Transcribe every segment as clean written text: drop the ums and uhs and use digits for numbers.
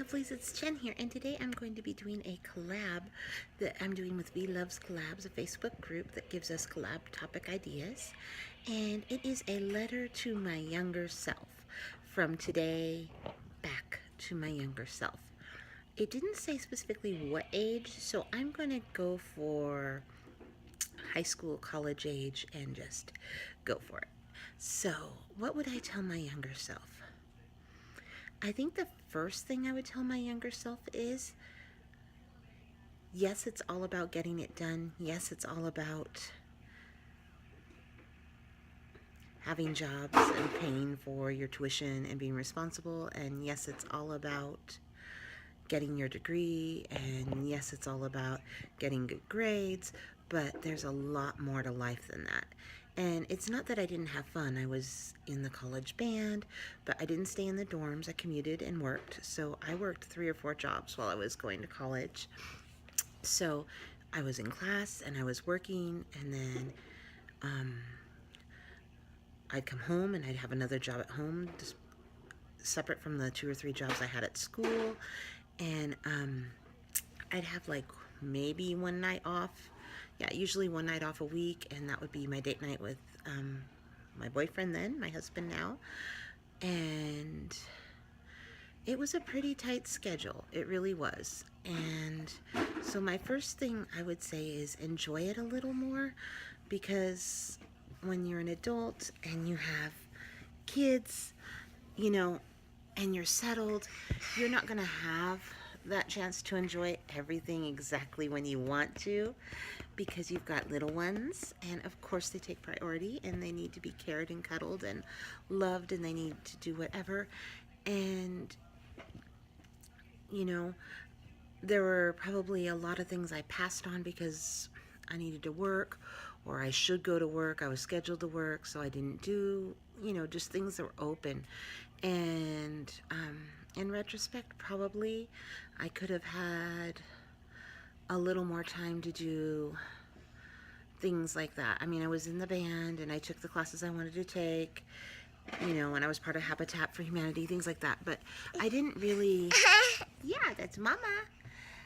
lovelies, it's Jen here, and today I'm going to be doing a collab that I'm doing with V Loves Collabs, a Facebook group that gives us collab topic ideas. And it is a letter to my younger self, from today back to my younger self. It didn't say specifically what age, so I'm going to go for high school, college age, and just go for it. So, what would I tell my younger self? I think the first thing I would tell my younger self is, yes, it's all about getting it done. Yes, it's all about having jobs and paying for your tuition and being responsible. And yes, it's all about getting your degree. And yes, it's all about getting good grades. But there's a lot more to life than that. And it's not that I didn't have fun. I was in the college band, but I didn't stay in the dorms. I commuted and worked. So I worked 3 or 4 jobs while I was going to college. So I was in class and I was working, and then I'd come home and I'd have another job at home, just separate from the 2 or 3 jobs I had at school. And I'd have like maybe one night off. Yeah, usually one night off a week, and that would be my date night with my boyfriend then, my husband now. And it was a pretty tight schedule. It really was. And so my first thing I would say is enjoy it a little more, because when you're an adult and you have kids, you know, and you're settled, you're not going to have that chance to enjoy everything exactly when you want to, because you've got little ones, and of course they take priority and they need to be cared and cuddled and loved, and they need to do whatever. And you know, there were probably a lot of things I passed on because I needed to work, or I should go to work. I was scheduled to work, so I didn't do, just things that were open. And in retrospect, probably I could have had a little more time to do things like that. I mean, I was in the band and I took the classes I wanted to take, and I was part of Habitat for Humanity, things like that. But I didn't really, yeah, that's Mama.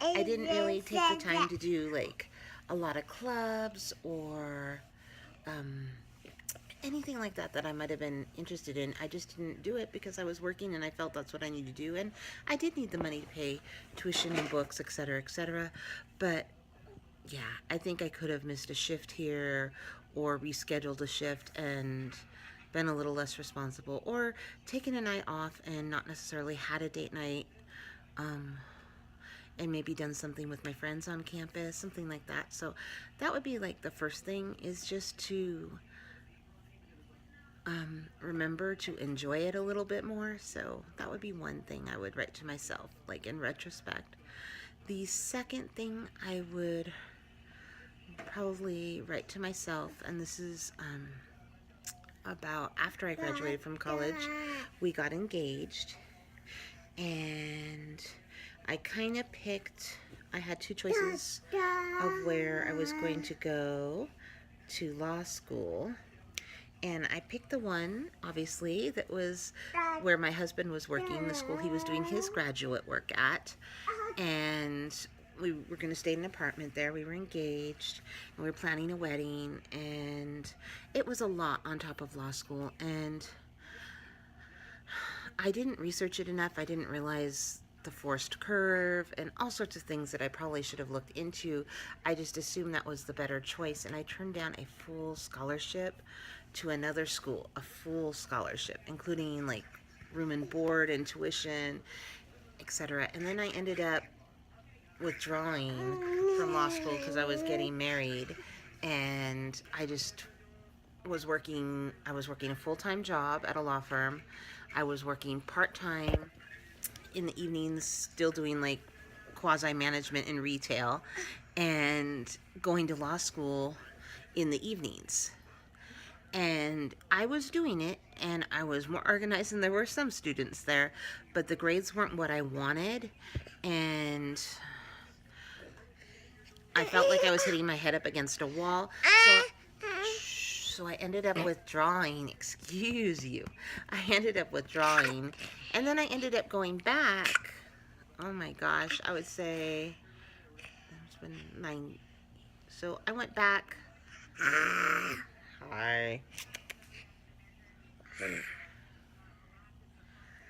I didn't really take the time to do like a lot of clubs or anything like that that I might have been interested in. I just didn't do it because I was working and I felt that's what I needed to do. And I did need the money to pay tuition and books, etc., etc. But yeah, I think I could have missed a shift here, or rescheduled a shift and been a little less responsible, or taken a night off and not necessarily had a date night, and maybe done something with my friends on campus, something like that. So that would be like the first thing, is just to remember to enjoy it a little bit more. So that would be one thing I would write to myself, like in retrospect. The second thing I would probably write to myself, and this is about after I graduated from college, we got engaged, and I kind of picked, I had 2 choices of where I was going to go to law school. And I picked the one, obviously, that was where my husband was working, the school he was doing his graduate work at. And we were going to stay in an apartment there. We were engaged, and we were planning a wedding. And it was a lot on top of law school. And I didn't research it enough. I didn't realize the forced curve and all sorts of things that I probably should have looked into. I just assumed that was the better choice, and I turned down a full scholarship to another school, a full scholarship, including like room and board and tuition, etc. And then I ended up withdrawing from law school because I was getting married, and I just was working, I was working a full-time job at a law firm. I was working part-time in the evenings, still doing like quasi-management in retail, and going to law school in the evenings. And I was doing it, and I was more organized than there were some students there, but the grades weren't what I wanted, and I felt like I was hitting my head up against a wall. So I ended up withdrawing. Excuse you. I ended up withdrawing, and then I ended up going back oh my gosh, I would say it's been 9. So I went back. Hi.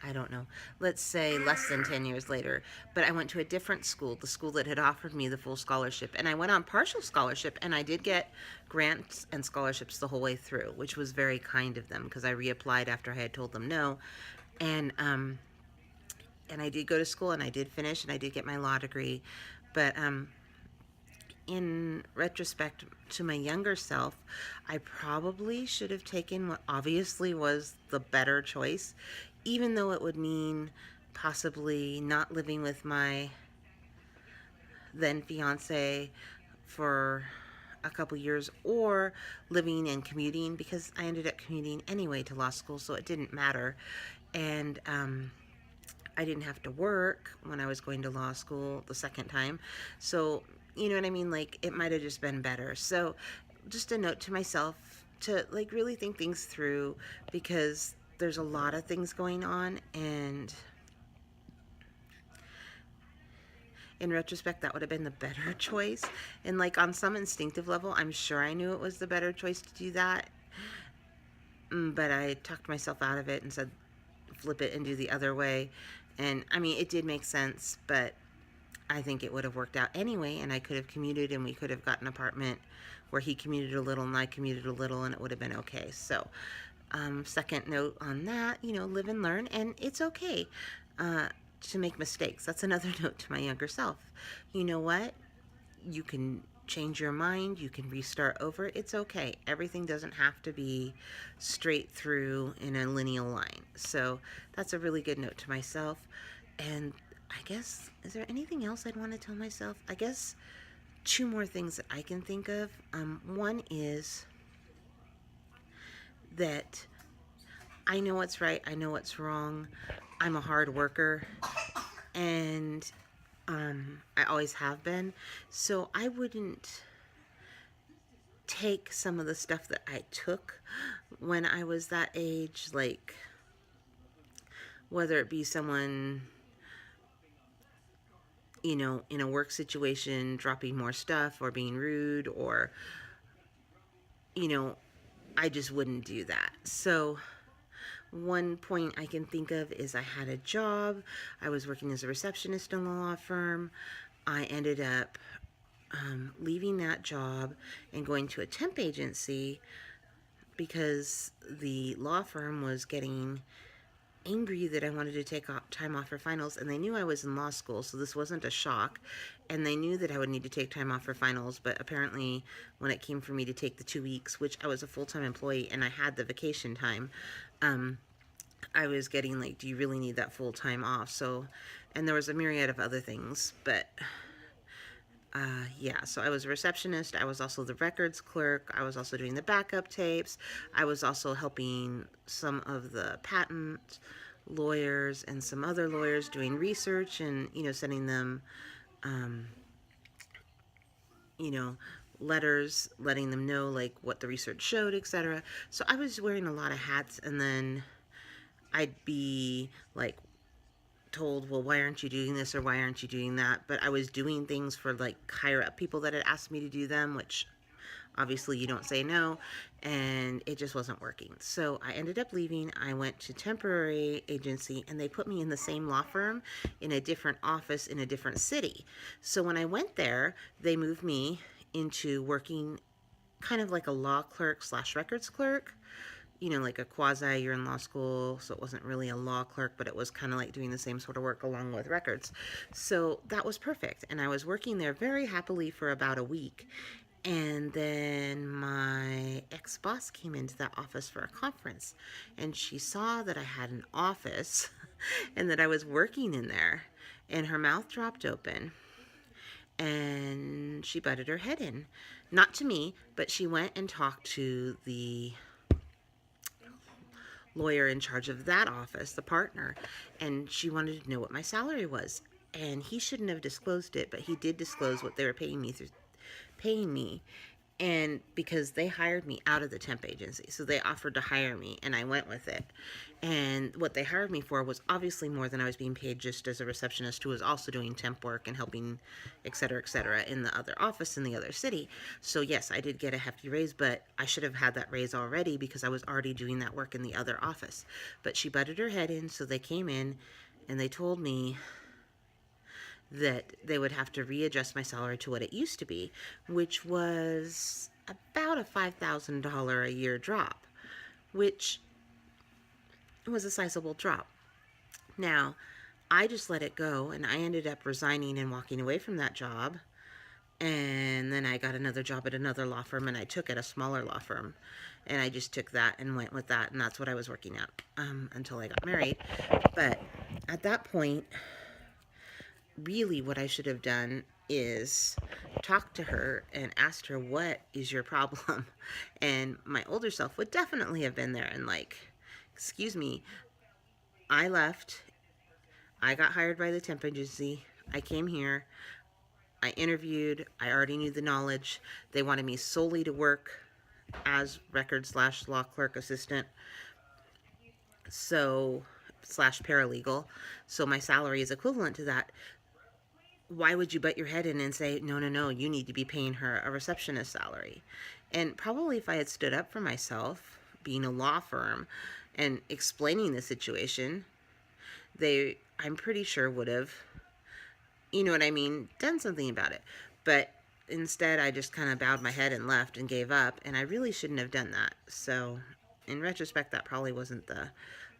I don't know, let's say less than 10 years later, but I went to a different school, the school that had offered me the full scholarship. And I went on partial scholarship, and I did get grants and scholarships the whole way through, which was very kind of them because I reapplied after I had told them no. And I did go to school, and I did finish, and I did get my law degree. But in retrospect, to my younger self, I probably should have taken what obviously was the better choice, even though it would mean possibly not living with my then fiance for a couple years, or living and commuting, because I ended up commuting anyway to law school, so it didn't matter. And I didn't have to work when I was going to law school the second time. So, you know what I mean? Like, it might have just been better. So, just a note to myself to, like, really think things through, because there's a lot of things going on, and in retrospect, that would have been the better choice. And, like, on some instinctive level, I'm sure I knew it was the better choice to do that. But I talked myself out of it and said, flip it and do the other way. And, I mean, it did make sense, but I think it would have worked out anyway, and I could have commuted, and we could have got an apartment where he commuted a little and I commuted a little, and it would have been okay. So, second note on that, you know, live and learn, and it's okay to make mistakes. That's another note to my younger self. You know what? You can change your mind. You can restart over. It's okay. Everything doesn't have to be straight through in a linear line. So that's a really good note to myself. And I guess, is there anything else I'd want to tell myself? I guess 2 more things that I can think of. One is that I know what's right. I know what's wrong. I'm a hard worker, and I always have been. So I wouldn't take some of the stuff that I took when I was that age, like whether it be someone, you know, in a work situation dropping more stuff or being rude, or, you know, I just wouldn't do that. So one point I can think of is I had a job. I was working as a receptionist in a law firm. I ended up leaving that job and going to a temp agency because the law firm was getting angry that I wanted to take time off for finals, and they knew I was in law school, so this wasn't a shock, and they knew that I would need to take time off for finals. But apparently when it came for me to take the 2 weeks, which I was a full-time employee and I had the vacation time, I was getting like, do you really need that full-time off? So, and there was a myriad of other things, but yeah, so I was a receptionist. I was also the records clerk. I was also doing the backup tapes. I was also helping some of the patent lawyers and some other lawyers doing research, and, you know, sending them, you know, letters letting them know like what the research showed, etc. So I was wearing a lot of hats, and then I'd be like told, well, why aren't you doing this or why aren't you doing that? But I was doing things for like higher up people that had asked me to do them, which obviously you don't say no, and it just wasn't working. So I ended up leaving. I went to temporary agency, and they put me in the same law firm in a different office in a different city. So when I went there, they moved me into working kind of like a law clerk slash records clerk, you know, like a quasi, you're in law school, so it wasn't really a law clerk, but it was kind of like doing the same sort of work along with records. So that was perfect. And I was working there very happily for about a week. And then my ex-boss came into that office for a conference, and she saw that I had an office and that I was working in there, and her mouth dropped open and she butted her head in. Not to me, but she went and talked to the lawyer in charge of that office, the partner, and she wanted to know what my salary was. And he shouldn't have disclosed it, but he did disclose what they were paying me. And because they hired me out of the temp agency, so they offered to hire me and I went with it. And what they hired me for was obviously more than I was being paid just as a receptionist who was also doing temp work and helping, et cetera, in the other office in the other city. So yes, I did get a hefty raise, but I should have had that raise already because I was already doing that work in the other office. But she butted her head in, so they came in and they told me that they would have to readjust my salary to what it used to be, which was about a $5,000 a year drop, which was a sizable drop. Now, I just let it go, and I ended up resigning and walking away from that job. And then I got another job at another law firm, and I took it, a smaller law firm. And I just took that and went with that, and that's what I was working at until I got married. But at that point, really what I should have done is talk to her and asked her, what is your problem? And my older self would definitely have been there and like, excuse me, I left, I got hired by the temp agency, I came here, I interviewed, I already knew the knowledge, they wanted me solely to work as record/law clerk assistant, so slash paralegal, so my salary is equivalent to that. Why would you butt your head in and say, no, no, no, you need to be paying her a receptionist salary? And probably if I had stood up for myself, being a law firm, and explaining the situation, they, I'm pretty sure would have, you know what I mean, done something about it. But instead, I just kind of bowed my head and left and gave up, and I really shouldn't have done that. So in retrospect, that probably wasn't the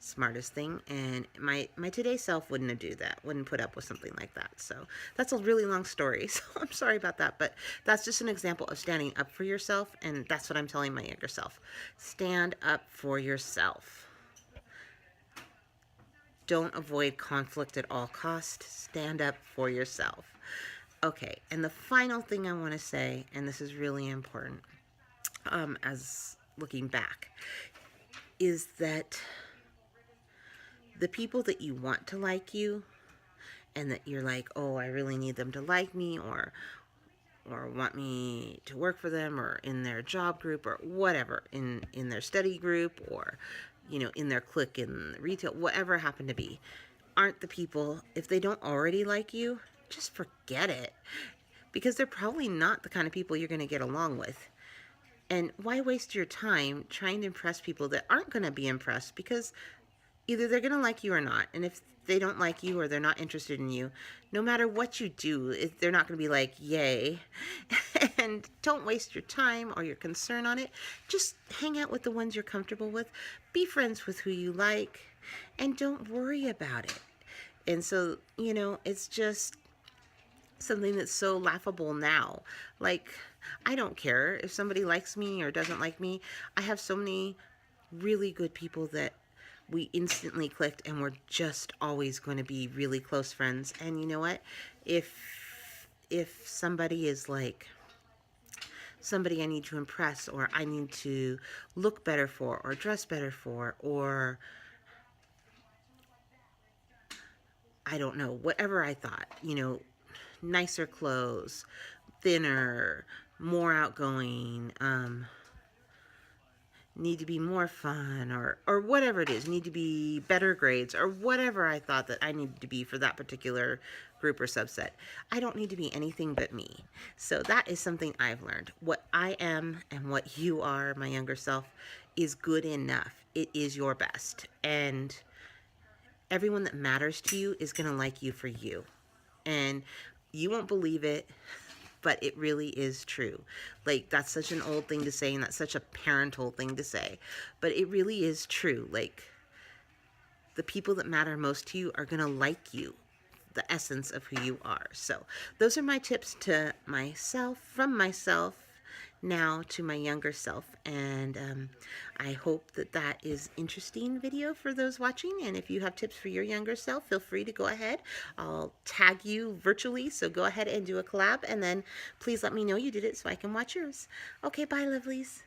smartest thing, and my today's self wouldn't have do that, wouldn't put up with something like that. So that's a really long story, so I'm sorry about that, but that's just an example of standing up for yourself, and that's what I'm telling my younger self. Stand up for yourself. Don't avoid conflict at all costs. Stand up for yourself. Okay, and the final thing I want to say, and this is really important, as looking back, is that the people that you want to like you and that you're like, oh, I really need them to like me, or want me to work for them, or in their job group, or whatever, in their study group, or in their clique in retail, whatever it happened to be, aren't the people, if they don't already like you, just forget it, because they're probably not the kind of people you're going to get along with. And why waste your time trying to impress people that aren't going to be impressed? Because either they're going to like you or not. And if they don't like you or they're not interested in you, no matter what you do, they're not going to be like, yay. And don't waste your time or your concern on it. Just hang out with the ones you're comfortable with. Be friends with who you like. And don't worry about it. And so, it's just something that's so laughable now. Like, I don't care if somebody likes me or doesn't like me. I have so many really good people that we instantly clicked, and we're just always going to be really close friends. And you know what? If somebody is like somebody I need to impress, or I need to look better for, or dress better for, or I don't know, whatever I thought, nicer clothes, thinner, more outgoing, need to be more fun, or whatever it is, need to be better grades, or whatever I thought that I needed to be for that particular group or subset. I don't need to be anything but me. So that is something I've learned. What I am and what you are, my younger self, is good enough. It is your best. And everyone that matters to you is going to like you for you. And you won't believe it, but it really is true. Like, that's such an old thing to say, and that's such a parental thing to say, but it really is true. Like, the people that matter most to you are going to like you, the essence of who you are. So those are my tips to myself, from myself now to my younger self. And I hope that is interesting video for those watching. And if you have tips for your younger self, feel free to go ahead. I'll tag you virtually, so go ahead and do a collab, and then please let me know you did it so I can watch yours. Okay, bye, lovelies.